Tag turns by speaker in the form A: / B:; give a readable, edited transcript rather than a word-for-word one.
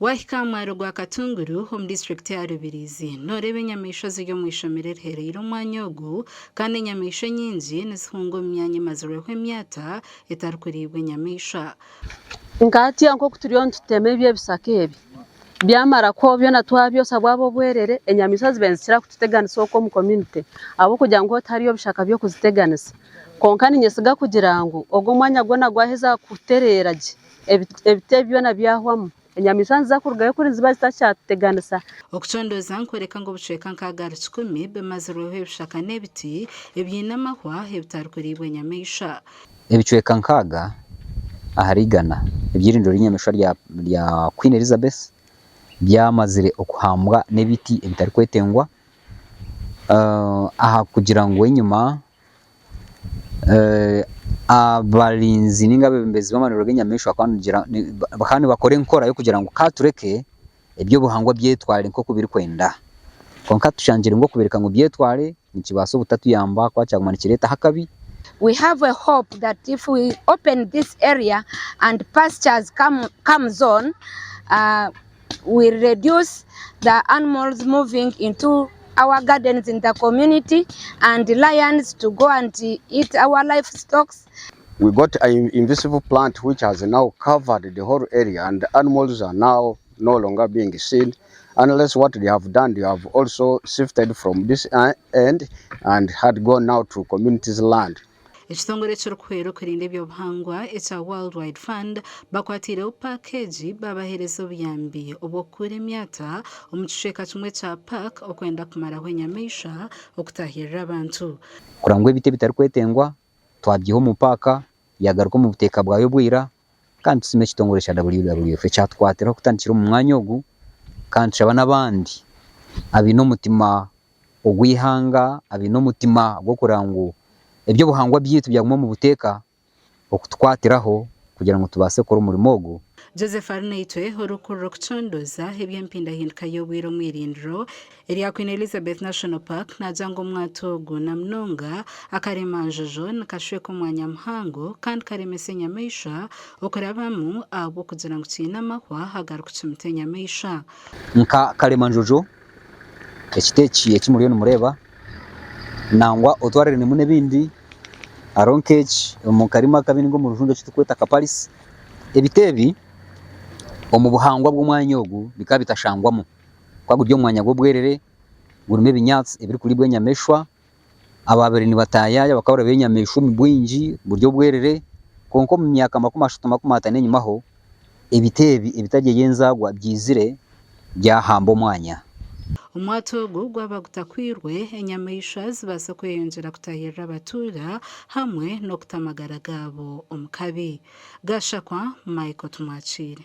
A: Wahika mwaro gwa Katunguru home district ya Rubirizi norebe nyamisho z'iryo mwishomerere irumwanya ogu kandi nyamisho nyinji nizihungo myanya mazurehwe emyata etarkuribwe nyamisha
B: ngati yanko kuturiyo ntuteme bye bisakebi byamara ko byo natwabyo sabwabo bwerere enyamisho zibenzira kututeganisa oko mu community abo kugira ngo tariyo bishaka byo kuziteganisa konkani nyesiga kugira ngo ogo mwanya gona gwaheza kutereraje ebitebyo na byahwamo enyamisho nzakurugayo kuri ziba zitacyateganisa
A: okucondoza nkoreka ngo buceka nkagara 10 bemazurehwe bishaka nebiti ebyinamahwa ebitarkuribwe nyamisha
C: ebicweka nkaga aharigana ebyirindiro ry'inyamisho rya Queen Elizabeth byamazire okuhambwa nebiti ebitari kwetengwa aha kugira ngo enyuma abalinzi ninga bembezi bamanuro g'enyamisho bakandi bakore nkora yo kugira ngo katureke ebyo buhangwa byetware nko kubiri kwenda konka tushangira ngo kubereka ngo byetware nikibaso butatu yamba kwa cyagumana kireta hakabi.
D: We have a hope that if we open this area and pastures comes on, we reduce the animals moving into our gardens in the community and lions to go and eat our livestock.
E: We got an invisible plant which has now covered the whole area, and the animals are now no longer being seen unless what they have done, they have also shifted from this end and had gone now to community's land.
A: Ekitongole cy'urukwero kurinde byo buhangwa eta World Wide Fund bakwatire package babahereza obuyambi obokure emyata omukisheka kimwe cha park okwenda kumaraho enyamisha okutahirira abantu
C: kurangwa ebite bitari kwetengwa twabyiho mu paka yagaruka mu buteka bwayo bwira kandi tusime kitongole cya WWF cyatwatira kutandikira mu mwanya ogu kandi cyaba nabandi abino mutima ogwihanga abino mutima gwo kurangu ebyo buhangwa byitu byaguma mu buteka okutwatiraho kugira ngo tubase kora umurimo ogu.
A: Joseph Arneitwe horukuru kucondoza ebyempinda hinduka y'obwiro mwirindiro eri Queen Elizabeth National Park najango mwatogo na mnonga akaremanjojo nakashweko mwanya mhango kandi karemese nyamisha okurabamu abo kugira ngo kinamahwa hagaruka cumite nyamisha
C: nka karemanjojo ekiteki ekimuriyo numureba nangwa otwarere ni mune bindi aronkeji mu karima kabini ngo mu rujundo kitukweta kaparis ebitebi omu buhangwa bw'umwanya ogu bikaba bitashangwamo kwaguryo mwanya gwo bwerere gurume binyatsi ebiri kuri bwe nyameshwa ababere ni batayaya bakabura be nyameshu mu bwinji buryo bwerere konko mu myaka 30 nyumaho ebitebi ebitagiye yenzagwa byizire byahambo mwanya
A: umwatogo gwabagutakwirwe enyamisha zibasa kweyongera kutahirira abatura hamwe no kutamagara gabo omukabi gashakwa Michael Tumwachire.